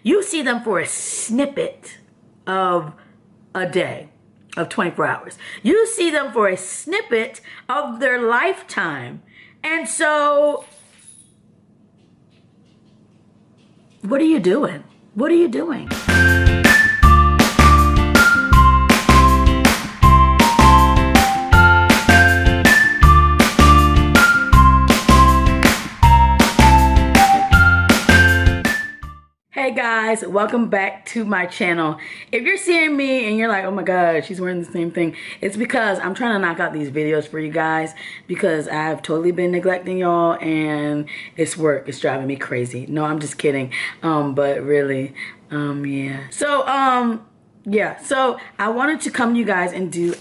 You see them for a snippet of a day, of 24 hours. You see them for a snippet of their lifetime. And so, what are you doing? What are you doing? Hey guys, welcome back to my channel. If you're seeing me and you're like, oh my god, she's wearing the same thing, it's because I'm trying to knock out these videos for you guys because I've totally been neglecting y'all and it's work. It's driving me crazy. No, I'm just kidding. But really, yeah. So I wanted to come to you guys and do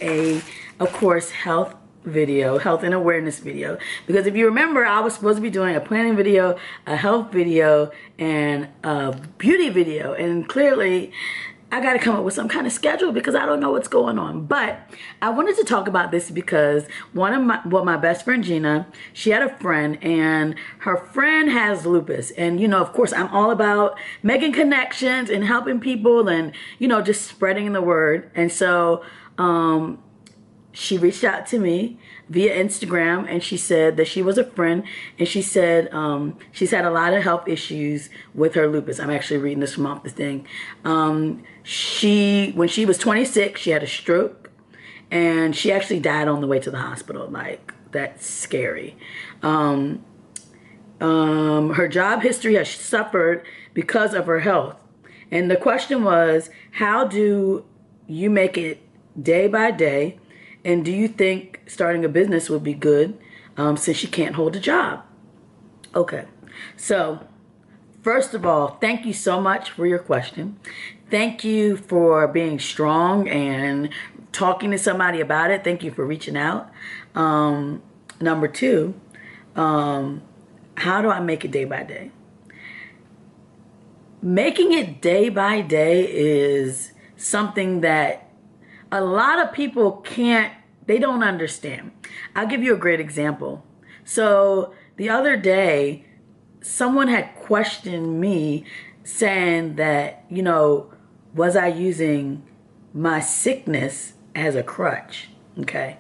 of course, health and awareness video, because if you remember, I was supposed to be doing a planning video, a health video, and a beauty video, and clearly I got to come up with some kind of schedule because I don't know what's going on. But I wanted to talk about this because my best friend Gina, she had a friend and her friend has lupus, and you know, of course, I'm all about making connections and helping people and, you know, just spreading the word. And so she reached out to me via Instagram and she said that she was a friend, and she said she's had a lot of health issues with her lupus. I'm actually reading this from off the thing. When she was 26, she had a stroke and she actually died on the way to the hospital. Like, that's scary. Her job history has suffered because of her health. And the question was, how do you make it day by day? And do you think starting a business would be good since she can't hold a job? Okay, so first of all, thank you so much for your question. Thank you for being strong and talking to somebody about it. Thank you for reaching out. Number two, how do I make it day by day? Making it day by day is something that a lot of people they don't understand. I'll give you a great example. So the other day, someone had questioned me saying that, you know, was I using my sickness as a crutch? Okay.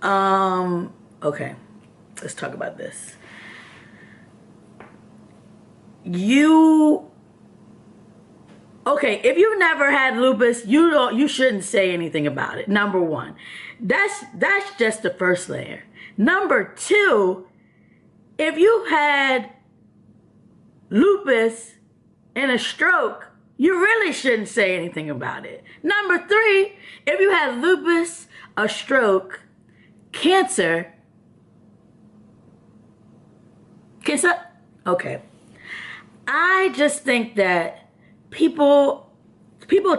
Okay, let's talk about this. Okay, if you've never had lupus, you shouldn't say anything about it. Number one, that's just the first layer. Number two, if you had lupus and a stroke, you really shouldn't say anything about it. Number three, if you had lupus, a stroke, cancer, okay. I just think that people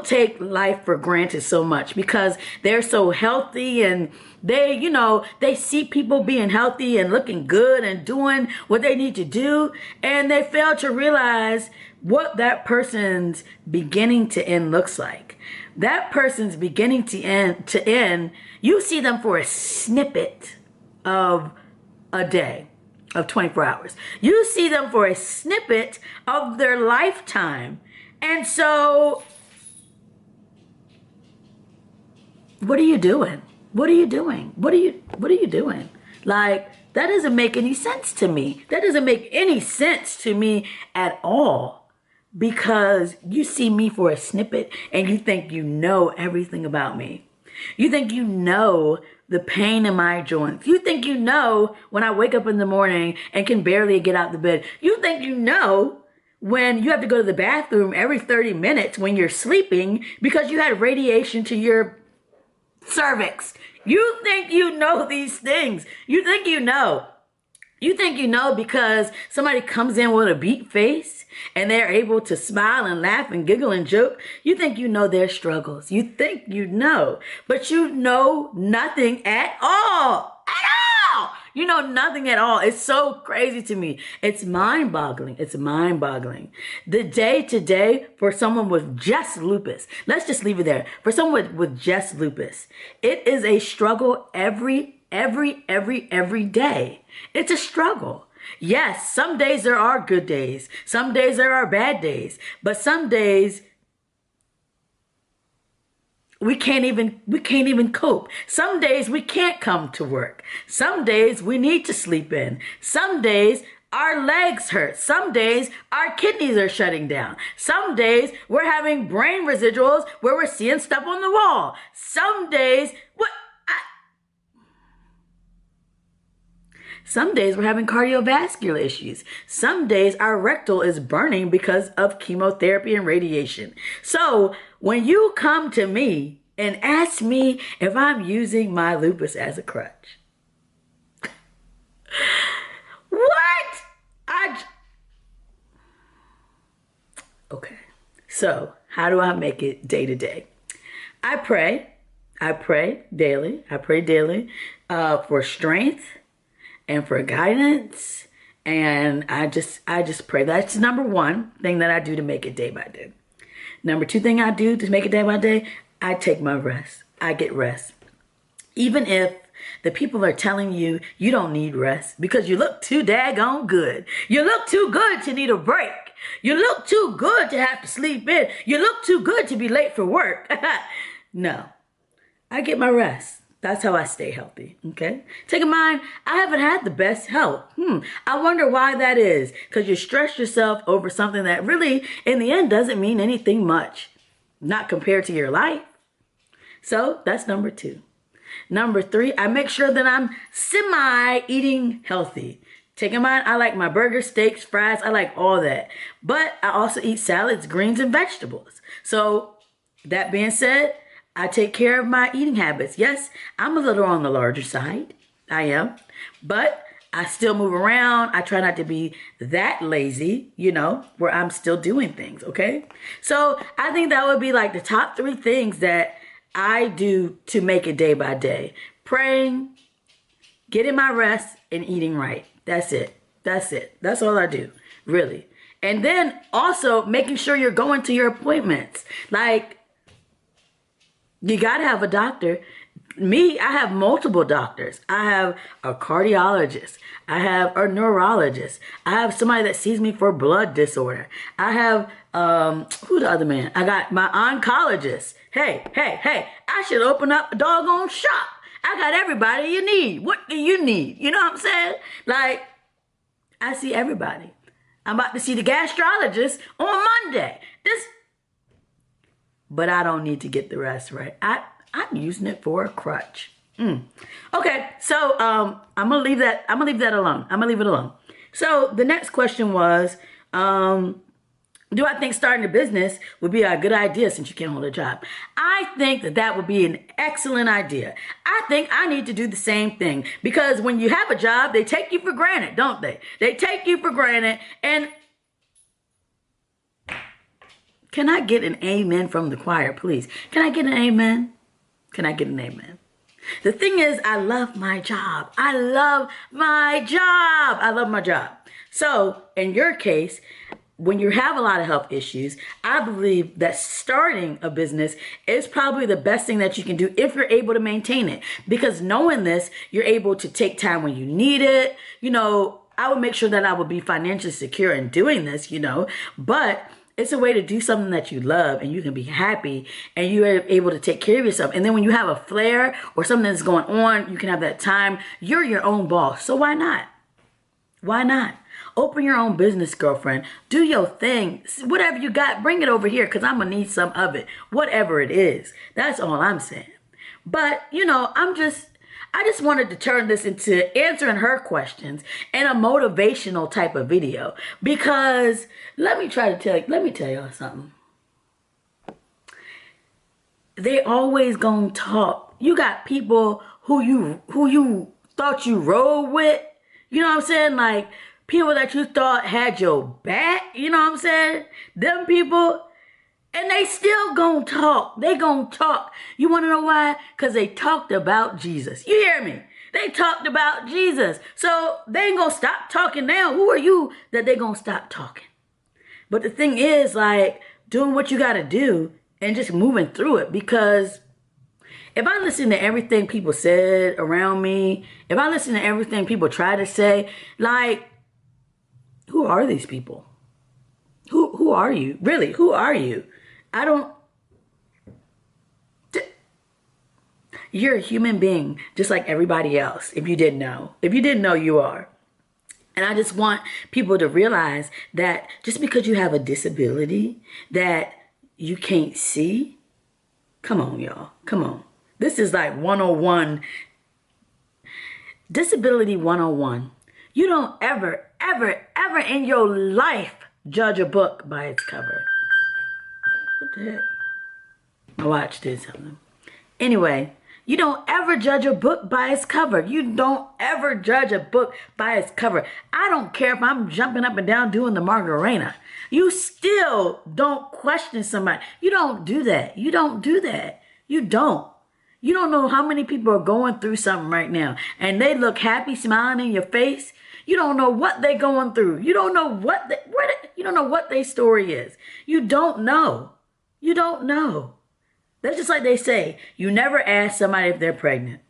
take life for granted so much because they're so healthy and they see people being healthy and looking good and doing what they need to do, and they fail to realize what that person's beginning to end looks like. That person's beginning to end, you see them for a snippet of a day, of 24 hours. You see them for a snippet of their lifetime. And so, what are you doing? What are you doing? What are you doing? Like, that doesn't make any sense to me. That doesn't make any sense to me at all, because you see me for a snippet and you think you know everything about me. You think you know the pain in my joints. You think you know when I wake up in the morning and can barely get out of the bed. You think you know when you have to go to the bathroom every 30 minutes when you're sleeping because you had radiation to your cervix. You think you know these things. You think you know. You think you know because somebody comes in with a beat face and they're able to smile and laugh and giggle and joke. You think you know their struggles. You think you know, but you know nothing at all. At all. You know nothing at all. It's so crazy to me. It's mind-boggling. It's mind-boggling. The day-to-day for someone with just lupus, let's just leave it there. For someone with just lupus, it is a struggle every day. It's a struggle. Yes, some days there are good days. Some days there are bad days. But some days we can't even cope. Some days we can't come to work. Some days we need to sleep in. Some days our legs hurt. Some days our kidneys are shutting down. Some days we're having brain residuals where we're seeing stuff on the wall. Some days some days we're having cardiovascular issues. Some days our rectal is burning because of chemotherapy and radiation. So when you come to me and ask me if I'm using my lupus as a crutch, what? Okay. So how do I make it day to day? I pray. I pray daily. I pray daily for strength and for guidance. And I just pray. That's number one thing that I do to make it day by day. Number two thing I do to make it day by day, I take my rest. I get rest. Even if the people are telling you you don't need rest because you look too daggone good. You look too good to need a break. You look too good to have to sleep in. You look too good to be late for work. No, I get my rest. That's how I stay healthy, okay? Take in mind, I haven't had the best health. I wonder why that is. Because you stress yourself over something that really, in the end, doesn't mean anything much. Not compared to your life. So, that's number two. Number three, I make sure that I'm semi-eating healthy. Take in mind, I like my burgers, steaks, fries. I like all that. But I also eat salads, greens, and vegetables. So, that being said, I take care of my eating habits. Yes, I'm a little on the larger side. I am. But I still move around. I try not to be that lazy, where I'm still doing things, okay? So I think that would be like the top three things that I do to make it day by day. Praying, getting my rest, and eating right. That's it. That's it. That's all I do, really. And then also making sure you're going to your appointments. Like, you got to have a doctor. Me, I have multiple doctors. I have a cardiologist. I have a neurologist. I have somebody that sees me for blood disorder. I have, who's the other man? I got my oncologist. Hey, I should open up a doggone shop. I got everybody you need. What do you need? You know what I'm saying? Like, I see everybody. I'm about to see the gastrologist on Monday. But I don't need to get the rest right. I'm using it for a crutch. Okay, so I'm gonna leave that. I'm gonna leave that alone. I'm gonna leave it alone. So the next question was, do I think starting a business would be a good idea since you can't hold a job? I think that would be an excellent idea. I think I need to do the same thing because when you have a job, they take you for granted, don't they? They take you for granted. And can I get an amen from the choir, please? Can I get an amen? Can I get an amen? The thing is, I love my job. I love my job. I love my job. So in your case, when you have a lot of health issues, I believe that starting a business is probably the best thing that you can do if you're able to maintain it. Because knowing this, you're able to take time when you need it. I would make sure that I would be financially secure in doing this, but it's a way to do something that you love and you can be happy and you're able to take care of yourself. And then when you have a flare or something that's going on, you can have that time. You're your own boss. So why not? Why not? Open your own business, girlfriend. Do your thing. Whatever you got, bring it over here because I'm going to need some of it. Whatever it is. That's all I'm saying. But, I just wanted to turn this into answering her questions and a motivational type of video because let me tell y'all something. They always gonna talk. You got people who you thought you rode with. You know what I'm saying? Like people that you thought had your back. You know what I'm saying? Them people. And they still gonna talk. They gonna talk. You wanna know why? Because they talked about Jesus. You hear me? They talked about Jesus. So they ain't gonna stop talking now. Who are you that they gonna stop talking? But the thing is, like, doing what you gotta do and just moving through it. Because if I listen to everything people said around me, if I listen to everything people try to say, like, Who are these people? Who are you? Really, who are you? I don't... You're a human being just like everybody else, if you didn't know. If you didn't know, you are. And I just want people to realize that just because you have a disability that you can't see, come on, y'all. Come on. This is like 101. Disability 101. You don't ever, ever, ever in your life judge a book by its cover. What the heck? My watch did something. Anyway, you don't ever judge a book by its cover. You don't ever judge a book by its cover. I don't care if I'm jumping up and down doing the Macarena. You still don't question somebody. You don't do that. You don't do that. You don't. You don't know how many people are going through something right now and they look happy, smiling in your face. You don't know what they're going through. You don't know you don't know what their story is. You don't know. You don't know. That's just like they say, you never ask somebody if they're pregnant.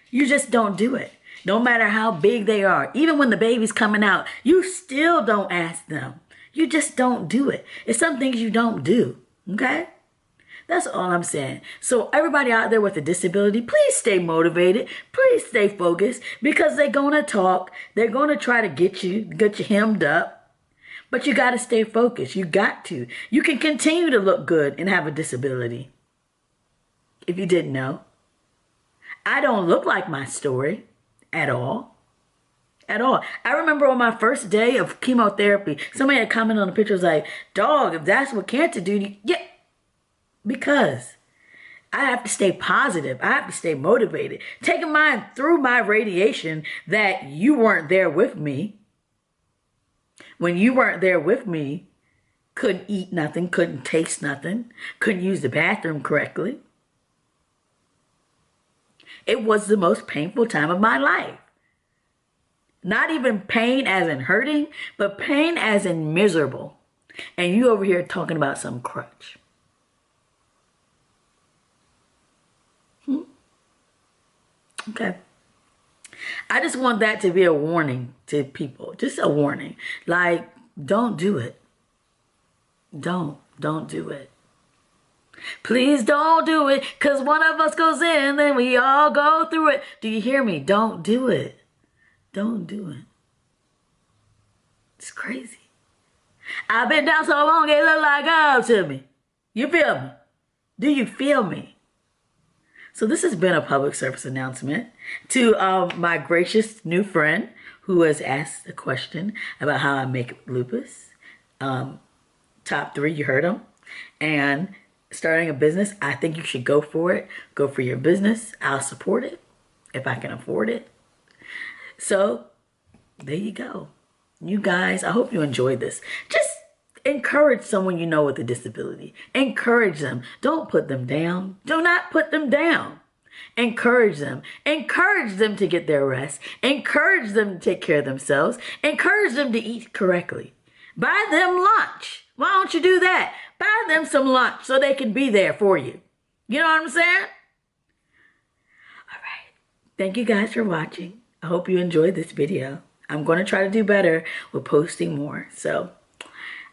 You just don't do it. No matter how big they are. Even when the baby's coming out, you still don't ask them. You just don't do it. It's some things you don't do. Okay? That's all I'm saying. So everybody out there with a disability, please stay motivated. Please stay focused because they're going to talk. They're going to try to get you hemmed up. But you got to stay focused. You got to. You can continue to look good and have a disability. If you didn't know, I don't look like my story at all. At all. I remember on my first day of chemotherapy, somebody had commented on the picture, was like, dog, if that's what cancer do, yeah. Because I have to stay positive. I have to stay motivated. Taking mine through my radiation that you weren't there with me. When you weren't there with me, couldn't eat nothing, couldn't taste nothing, couldn't use the bathroom correctly. It was the most painful time of my life. Not even pain as in hurting, but pain as in miserable. And you over here talking about some crutch. Okay. I just want that to be a warning to people. Just a warning. Like, don't do it. Don't do it. Please don't do it, because one of us goes in, then we all go through it. Do you hear me? Don't do it. Don't do it. It's crazy. I've been down so long, it look like up to me. You feel me? Do you feel me? So this has been a public service announcement to my gracious new friend who has asked a question about how I make lupus. Top 3, you heard him. And starting a business, I think you should go for it. Go for your business. I'll support it if I can afford it. So there you go. You guys, I hope you enjoyed this. Just encourage someone you know with a disability. Encourage them. Don't put them down. Do not put them down. Encourage them. Encourage them to get their rest. Encourage them to take care of themselves. Encourage them to eat correctly. Buy them lunch. Why don't you do that? Buy them some lunch so they can be there for you. You know what I'm saying? All right. Thank you guys for watching. I hope you enjoyed this video. I'm going to try to do better with posting more. So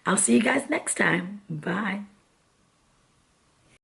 I'll see you guys next time. Bye.